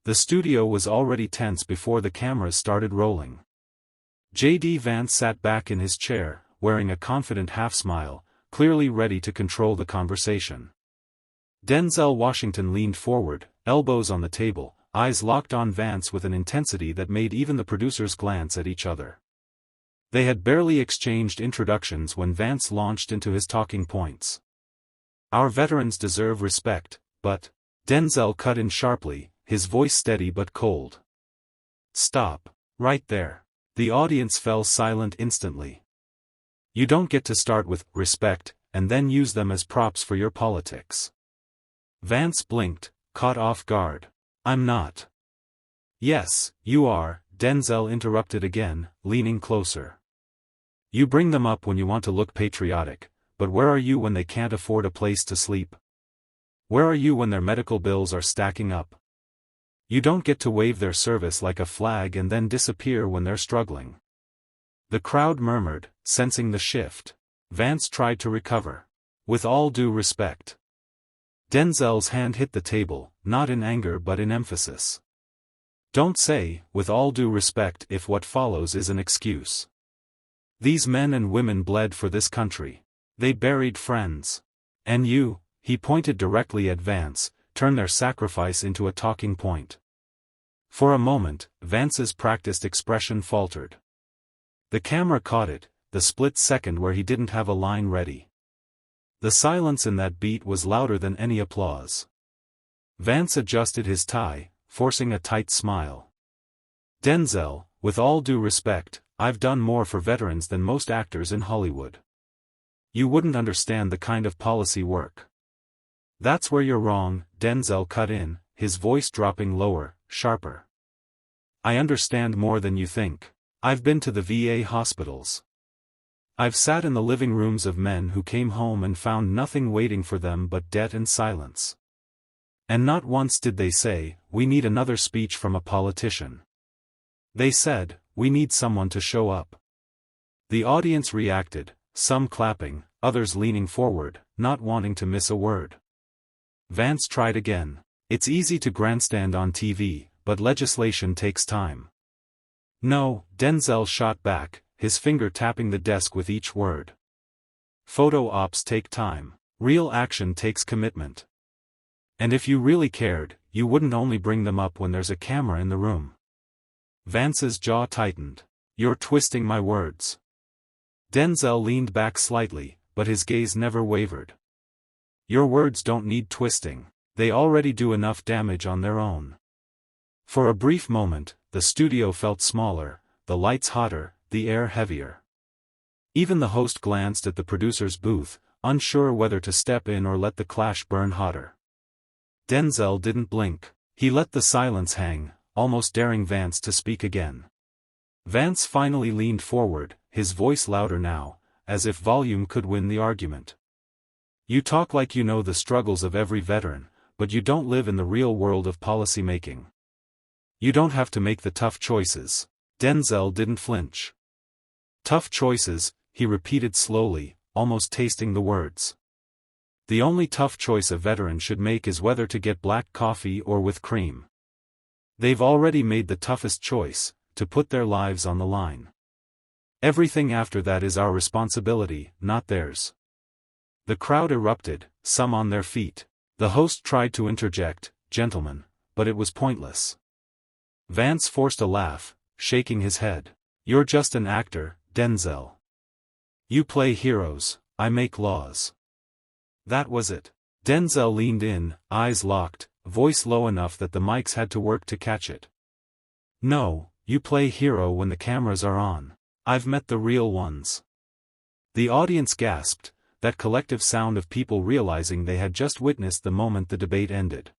The studio was already tense before the cameras started rolling. J.D. Vance sat back in his chair, wearing a confident half-smile, clearly ready to control the conversation. Denzel Washington leaned forward, elbows on the table, eyes locked on Vance with an intensity that made even the producers glance at each other. They had barely exchanged introductions when Vance launched into his talking points. "Our veterans deserve respect, but..." Denzel cut in sharply, his voice steady but cold. "Stop. Right there." The audience fell silent instantly. "You don't get to start with respect, and then use them as props for your politics." Vance blinked, caught off guard. "I'm not." "Yes, you are," Denzel interrupted again, leaning closer. "You bring them up when you want to look patriotic, but where are you when they can't afford a place to sleep? Where are you when their medical bills are stacking up? You don't get to wave their service like a flag and then disappear when they're struggling." The crowd murmured, sensing the shift. Vance tried to recover. "With all due respect." Denzel's hand hit the table, not in anger but in emphasis. "Don't say, 'with all due respect,' if what follows is an excuse. These men and women bled for this country. They buried friends. And you," he pointed directly at Vance, "turn their sacrifice into a talking point." For a moment, Vance's practiced expression faltered. The camera caught it, the split second where he didn't have a line ready. The silence in that beat was louder than any applause. Vance adjusted his tie, forcing a tight smile. "Denzel, with all due respect, I've done more for veterans than most actors in Hollywood. You wouldn't understand the kind of policy work." "That's where you're wrong," Denzel cut in, his voice dropping lower, sharper. "I understand more than you think. I've been to the VA hospitals. I've sat in the living rooms of men who came home and found nothing waiting for them but debt and silence. And not once did they say, 'We need another speech from a politician.' They said, 'We need someone to show up.'" The audience reacted, some clapping, others leaning forward, not wanting to miss a word. Vance tried again. "It's easy to grandstand on TV, but legislation takes time." "No," Denzel shot back, his finger tapping the desk with each word. "Photo ops take time. Real action takes commitment. And if you really cared, you wouldn't only bring them up when there's a camera in the room." Vance's jaw tightened. "You're twisting my words." Denzel leaned back slightly, but his gaze never wavered. "Your words don't need twisting. They already do enough damage on their own." For a brief moment, the studio felt smaller, the lights hotter, the air heavier. Even the host glanced at the producer's booth, unsure whether to step in or let the clash burn hotter. Denzel didn't blink. He let the silence hang, almost daring Vance to speak again. Vance finally leaned forward, his voice louder now, as if volume could win the argument. "You talk like you know the struggles of every veteran, but you don't live in the real world of policy making. You don't have to make the tough choices." Denzel didn't flinch. "Tough choices," he repeated slowly, almost tasting the words. "The only tough choice a veteran should make is whether to get black coffee or with cream. They've already made the toughest choice, to put their lives on the line. Everything after that is our responsibility, not theirs." The crowd erupted, some on their feet. The host tried to interject, "Gentlemen," but it was pointless. Vance forced a laugh, shaking his head. "You're just an actor, Denzel. You play heroes, I make laws." That was it. Denzel leaned in, eyes locked, voice low enough that the mics had to work to catch it. "No, you play hero when the cameras are on. I've met the real ones." The audience gasped, that collective sound of people realizing they had just witnessed the moment the debate ended.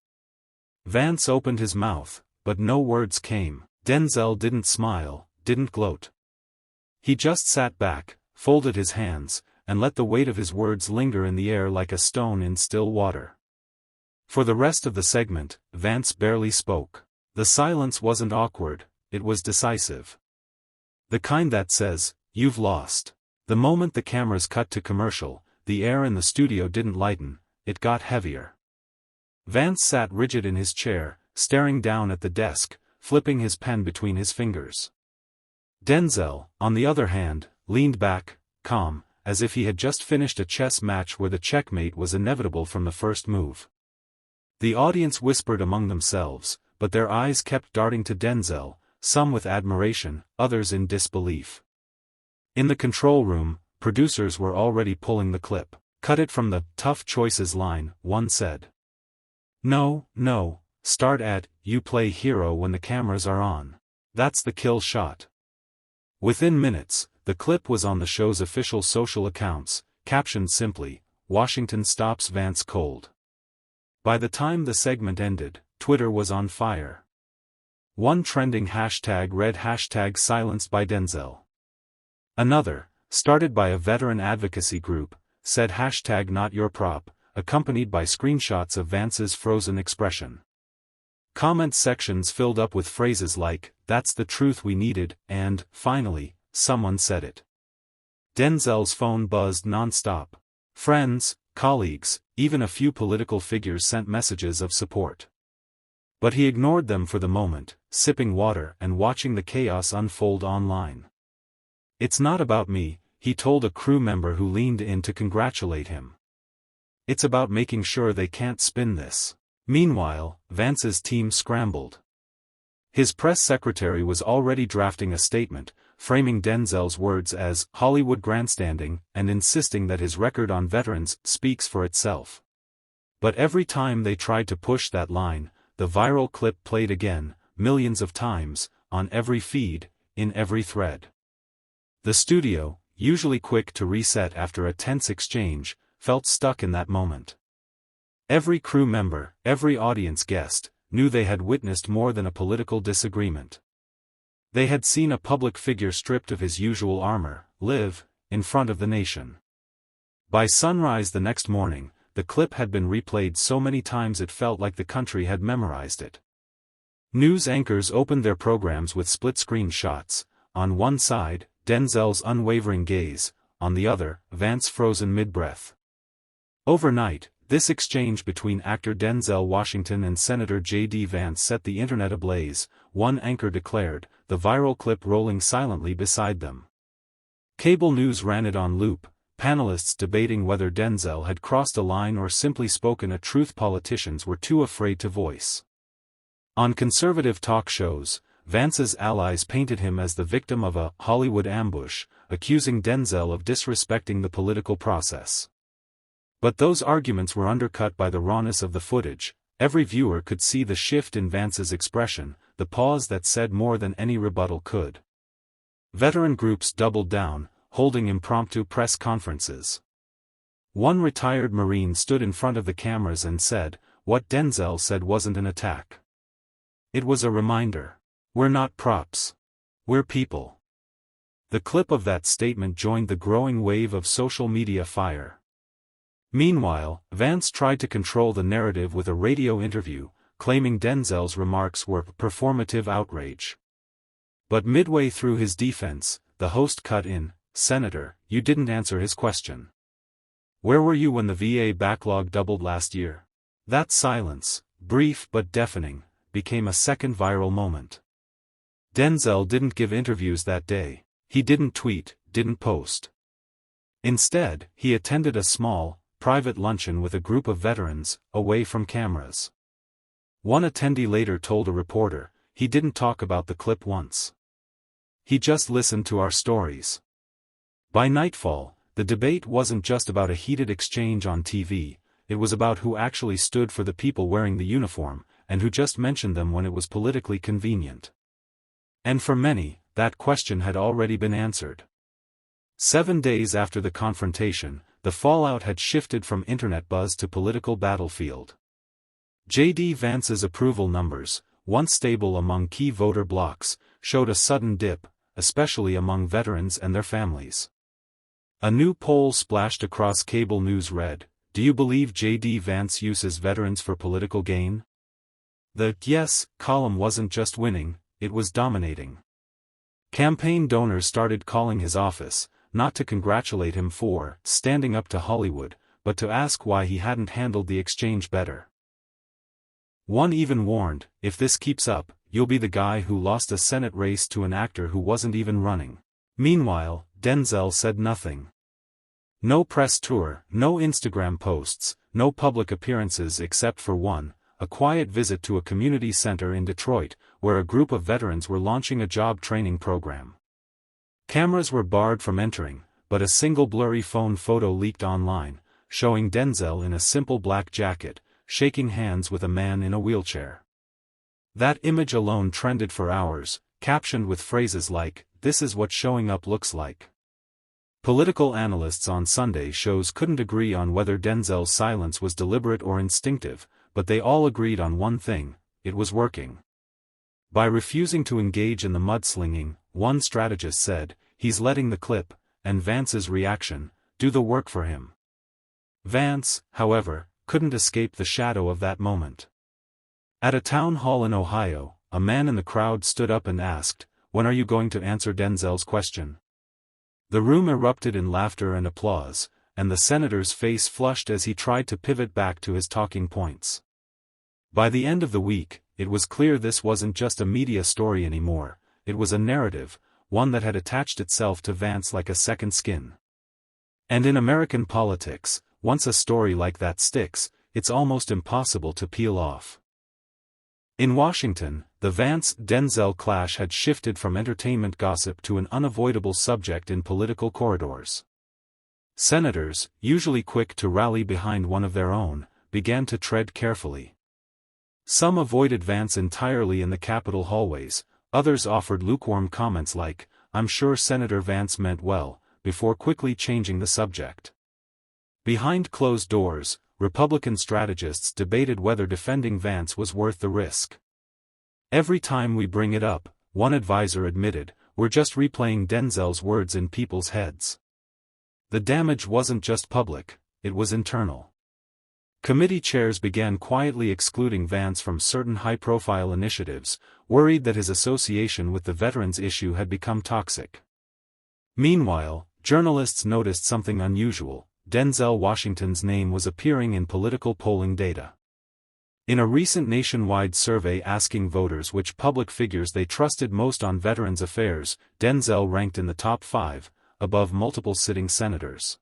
Vance opened his mouth, but no words came. Denzel didn't smile, didn't gloat. He just sat back, folded his hands, and let the weight of his words linger in the air like a stone in still water. For the rest of the segment, Vance barely spoke. The silence wasn't awkward, it was decisive. The kind that says, "You've lost." The moment the cameras cut to commercial, the air in the studio didn't lighten, it got heavier. Vance sat rigid in his chair, staring down at the desk, flipping his pen between his fingers. Denzel, on the other hand, leaned back, calm, as if he had just finished a chess match where the checkmate was inevitable from the first move. The audience whispered among themselves, but their eyes kept darting to Denzel, some with admiration, others in disbelief. In the control room, producers were already pulling the clip. "Cut it from the tough choices line," one said. "No, start at, you play hero when the cameras are on. That's the kill shot." Within minutes, the clip was on the show's official social accounts, captioned simply, "Washington stops Vance cold." By the time the segment ended, Twitter was on fire. One trending hashtag read #silenced by Denzel. Another, started by a veteran advocacy group, said #not your prop, accompanied by screenshots of Vance's frozen expression. Comment sections filled up with phrases like, "That's the truth we needed," and, "Finally, someone said it." Denzel's phone buzzed non-stop. Friends, colleagues, even a few political figures sent messages of support. But he ignored them for the moment, sipping water and watching the chaos unfold online. "It's not about me," he told a crew member who leaned in to congratulate him. "It's about making sure they can't spin this." Meanwhile, Vance's team scrambled. His press secretary was already drafting a statement, framing Denzel's words as Hollywood grandstanding, and insisting that his record on veterans speaks for itself. But every time they tried to push that line, the viral clip played again, millions of times, on every feed, in every thread. The studio, usually quick to reset after a tense exchange, felt stuck in that moment. Every crew member, every audience guest, knew they had witnessed more than a political disagreement. They had seen a public figure stripped of his usual armor, live, in front of the nation. By sunrise the next morning, the clip had been replayed so many times it felt like the country had memorized it. News anchors opened their programs with split-screen shots, on one side, Denzel's unwavering gaze, on the other, Vance frozen mid-breath. Overnight, this exchange between actor Denzel Washington and Senator J.D. Vance set the internet ablaze, one anchor declared, the viral clip rolling silently beside them. Cable news ran it on loop, panelists debating whether Denzel had crossed a line or simply spoken a truth politicians were too afraid to voice. On conservative talk shows, Vance's allies painted him as the victim of a Hollywood ambush, accusing Denzel of disrespecting the political process. But those arguments were undercut by the rawness of the footage. Every viewer could see the shift in Vance's expression, the pause that said more than any rebuttal could. Veteran groups doubled down, holding impromptu press conferences. One retired Marine stood in front of the cameras and said, "What Denzel said wasn't an attack. It was a reminder. We're not props. We're people." The clip of that statement joined the growing wave of social media fire. Meanwhile, Vance tried to control the narrative with a radio interview, claiming Denzel's remarks were performative outrage. But midway through his defense, the host cut in, "Senator, you didn't answer his question. Where were you when the VA backlog doubled last year?" That silence, brief but deafening, became a second viral moment. Denzel didn't give interviews that day. He didn't tweet, didn't post. Instead, he attended a small, private luncheon with a group of veterans, away from cameras. One attendee later told a reporter, "He didn't talk about the clip once. He just listened to our stories." By nightfall, the debate wasn't just about a heated exchange on TV, it was about who actually stood for the people wearing the uniform, and who just mentioned them when it was politically convenient. And for many, that question had already been answered. 7 days after the confrontation, the fallout had shifted from internet buzz to political battlefield. J.D. Vance's approval numbers, once stable among key voter blocs, showed a sudden dip, especially among veterans and their families. A new poll splashed across cable news read, "Do you believe J.D. Vance uses veterans for political gain?" The "yes" column wasn't just winning, it was dominating. Campaign donors started calling his office, not to congratulate him for standing up to Hollywood, but to ask why he hadn't handled the exchange better. One even warned, if this keeps up, you'll be the guy who lost a Senate race to an actor who wasn't even running. Meanwhile, Denzel said nothing. No press tour, no Instagram posts, no public appearances except for one, a quiet visit to a community center in Detroit, where a group of veterans were launching a job training program. Cameras were barred from entering, but a single blurry phone photo leaked online, showing Denzel in a simple black jacket, shaking hands with a man in a wheelchair. That image alone trended for hours, captioned with phrases like, "This is what showing up looks like." Political analysts on Sunday shows couldn't agree on whether Denzel's silence was deliberate or instinctive, but they all agreed on one thing: it was working. By refusing to engage in the mudslinging, one strategist said, he's letting the clip, and Vance's reaction, do the work for him. Vance, however, couldn't escape the shadow of that moment. At a town hall in Ohio, a man in the crowd stood up and asked, "When are you going to answer Denzel's question?" The room erupted in laughter and applause, and the senator's face flushed as he tried to pivot back to his talking points. By the end of the week, it was clear this wasn't just a media story anymore, it was a narrative, one that had attached itself to Vance like a second skin. And in American politics, once a story like that sticks, it's almost impossible to peel off. In Washington, the Vance-Denzel clash had shifted from entertainment gossip to an unavoidable subject in political corridors. Senators, usually quick to rally behind one of their own, began to tread carefully. Some avoided Vance entirely in the Capitol hallways, others offered lukewarm comments like, "I'm sure Senator Vance meant well," before quickly changing the subject. Behind closed doors, Republican strategists debated whether defending Vance was worth the risk. "Every time we bring it up," one advisor admitted, "we're just replaying Denzel's words in people's heads." The damage wasn't just public, it was internal. Committee chairs began quietly excluding Vance from certain high-profile initiatives, worried that his association with the veterans issue had become toxic. Meanwhile, journalists noticed something unusual: Denzel Washington's name was appearing in political polling data. In a recent nationwide survey asking voters which public figures they trusted most on veterans affairs, Denzel ranked in the top 5, above multiple sitting senators.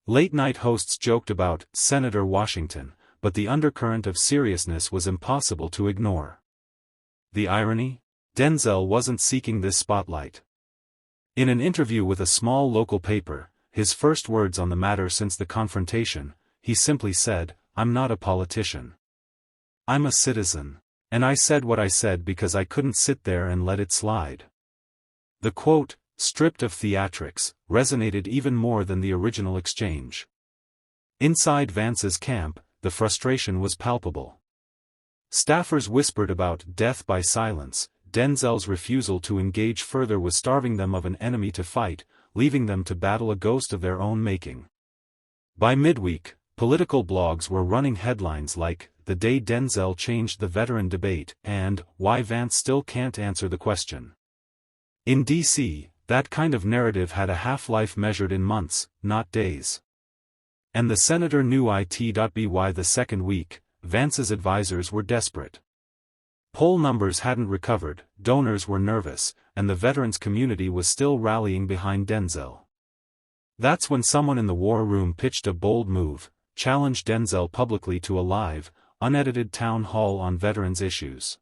Late-night hosts joked about Senator Washington, but the undercurrent of seriousness was impossible to ignore. The irony? Denzel wasn't seeking this spotlight. In an interview with a small local paper, his first words on the matter since the confrontation, he simply said, "I'm not a politician. I'm a citizen. And I said what I said because I couldn't sit there and let it slide." The quote, stripped of theatrics, resonated even more than the original exchange. Inside Vance's camp, the frustration was palpable. Staffers whispered about death by silence. Denzel's refusal to engage further was starving them of an enemy to fight, leaving them to battle a ghost of their own making. By midweek, political blogs were running headlines like, "The Day Denzel Changed the Veteran Debate," and "Why Vance Still Can't Answer the Question." In D.C., that kind of narrative had a half-life measured in months, not days. And the senator knew it.by the second week, Vance's advisors were desperate. Poll numbers hadn't recovered, donors were nervous, and the veterans community was still rallying behind Denzel. That's when someone in the war room pitched a bold move, challenged Denzel publicly to a live, unedited town hall on veterans issues.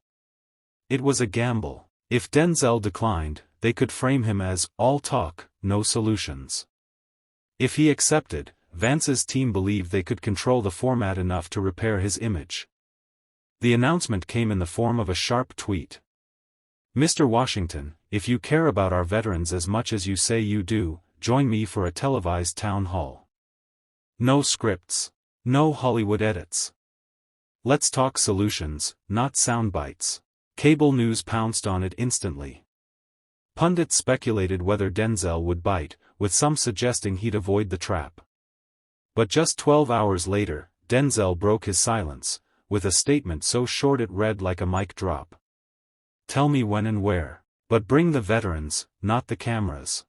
It was a gamble. If Denzel declined, they could frame him as all talk, no solutions. If he accepted, Vance's team believed they could control the format enough to repair his image. The announcement came in the form of a sharp tweet. "Mr. Washington, if you care about our veterans as much as you say you do, join me for a televised town hall. No scripts. No Hollywood edits. Let's talk solutions, not sound bites." Cable news pounced on it instantly. Pundits speculated whether Denzel would bite, with some suggesting he'd avoid the trap. But just 12 hours later, Denzel broke his silence, with a statement so short it read like a mic drop. "Tell me when and where. But bring the veterans, not the cameras."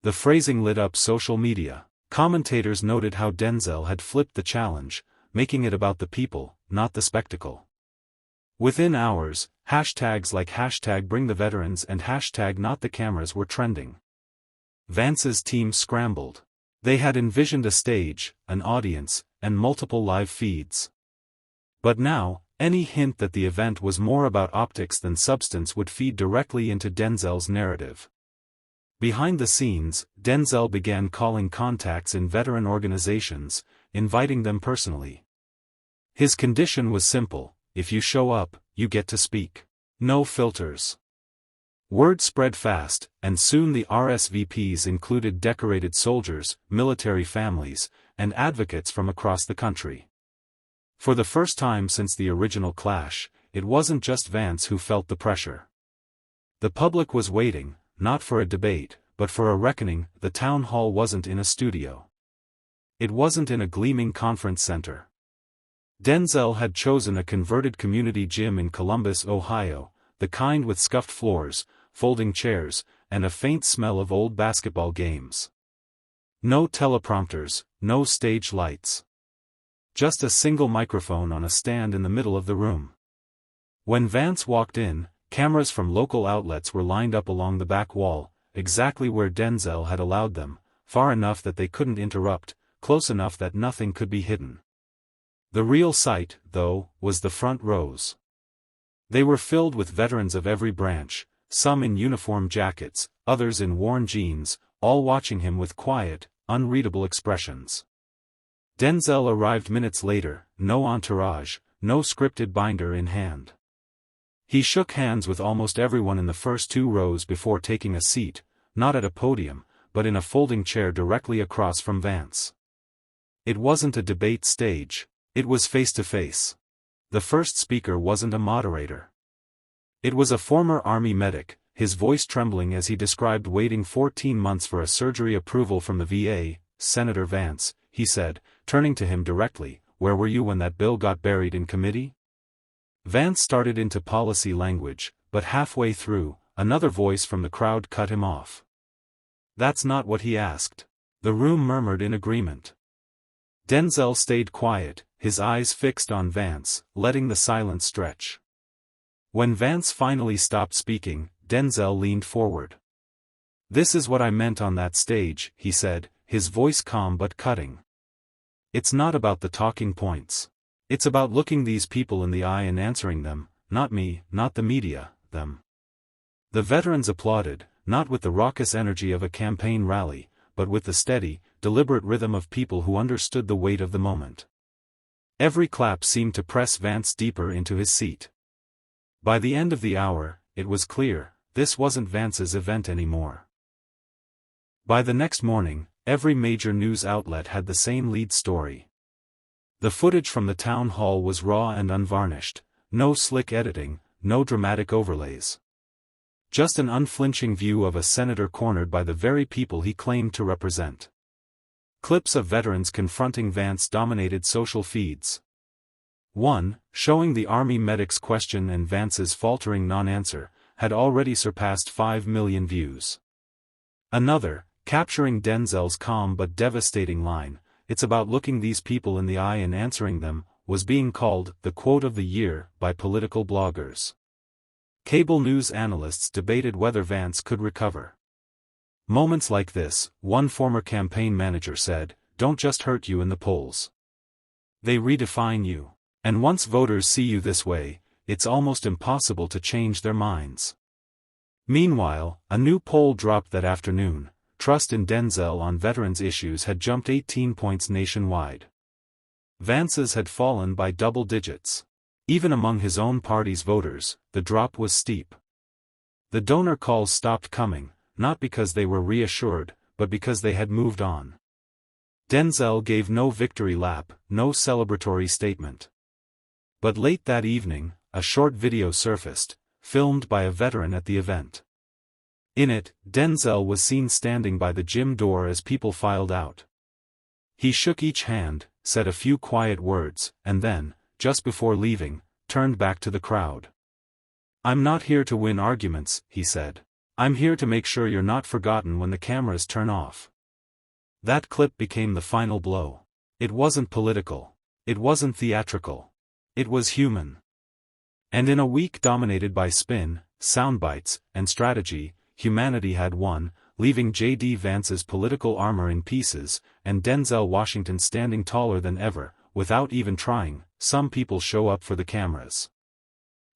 The phrasing lit up social media. Commentators noted how Denzel had flipped the challenge, making it about the people, not the spectacle. Within hours, hashtags like hashtag bring the veterans and hashtag not the cameras were trending. Vance's team scrambled. They had envisioned a stage, an audience, and multiple live feeds. But now, any hint that the event was more about optics than substance would feed directly into Denzel's narrative. Behind the scenes, Denzel began calling contacts in veteran organizations, inviting them personally. His condition was simple: if you show up, you get to speak. No filters. Word spread fast, and soon the RSVPs included decorated soldiers, military families, and advocates from across the country. For the first time since the original clash, it wasn't just Vance who felt the pressure. The public was waiting, not for a debate, but for a reckoning. The town hall wasn't in a studio. It wasn't in a gleaming conference center. Denzel had chosen a converted community gym in Columbus, Ohio, the kind with scuffed floors, folding chairs, and a faint smell of old basketball games. No teleprompters, no stage lights. Just a single microphone on a stand in the middle of the room. When Vance walked in, cameras from local outlets were lined up along the back wall, exactly where Denzel had allowed them, far enough that they couldn't interrupt, close enough that nothing could be hidden. The real sight, though, was the front rows. They were filled with veterans of every branch, some in uniform jackets, others in worn jeans, all watching him with quiet, unreadable expressions. Denzel arrived minutes later, no entourage, no scripted binder in hand. He shook hands with almost everyone in the first two rows before taking a seat, not at a podium, but in a folding chair directly across from Vance. It wasn't a debate stage, it was face-to-face. The first speaker wasn't a moderator. It was a former Army medic, his voice trembling as he described waiting 14 months for a surgery approval from the VA. "Senator Vance," he said, turning to him directly, "where were you when that bill got buried in committee?" Vance started into policy language, but halfway through, another voice from the crowd cut him off. "That's not what he asked." The room murmured in agreement. Denzel stayed quiet, his eyes fixed on Vance, letting the silence stretch. When Vance finally stopped speaking, Denzel leaned forward. "This is what I meant on that stage," he said, his voice calm but cutting. "It's not about the talking points. It's about looking these people in the eye and answering them, not me, not the media, them." The veterans applauded, not with the raucous energy of a campaign rally, but with the steady, deliberate rhythm of people who understood the weight of the moment. Every clap seemed to press Vance deeper into his seat. By the end of the hour, it was clear, this wasn't Vance's event anymore. By the next morning, every major news outlet had the same lead story. The footage from the town hall was raw and unvarnished, no slick editing, no dramatic overlays. Just an unflinching view of a senator cornered by the very people he claimed to represent. Clips of veterans confronting Vance dominated social feeds. One, showing the Army medic's question and Vance's faltering non-answer, had already surpassed 5 million views. Another, capturing Denzel's calm but devastating line, "It's about looking these people in the eye and answering them," was being called the quote of the year by political bloggers. Cable news analysts debated whether Vance could recover. "Moments like this," one former campaign manager said, "don't just hurt you in the polls. They redefine you. And once voters see you this way, it's almost impossible to change their minds." Meanwhile, a new poll dropped that afternoon. Trust in Denzel on veterans issues had jumped 18 points nationwide. Vance's had fallen by double digits. Even among his own party's voters, the drop was steep. The donor calls stopped coming, not because they were reassured, but because they had moved on. Denzel gave no victory lap, no celebratory statement. But late that evening, a short video surfaced, filmed by a veteran at the event. In it, Denzel was seen standing by the gym door as people filed out. He shook each hand, said a few quiet words, and then, just before leaving, turned back to the crowd. "I'm not here to win arguments," he said. "I'm here to make sure you're not forgotten when the cameras turn off." That clip became the final blow. It wasn't political. It wasn't theatrical. It was human. And in a week dominated by spin, soundbites, and strategy, humanity had won, leaving J.D. Vance's political armor in pieces, and Denzel Washington standing taller than ever. Without even trying, some people show up for the cameras.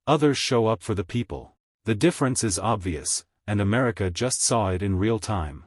Others show up for the people. The difference is obvious, and America just saw it in real time.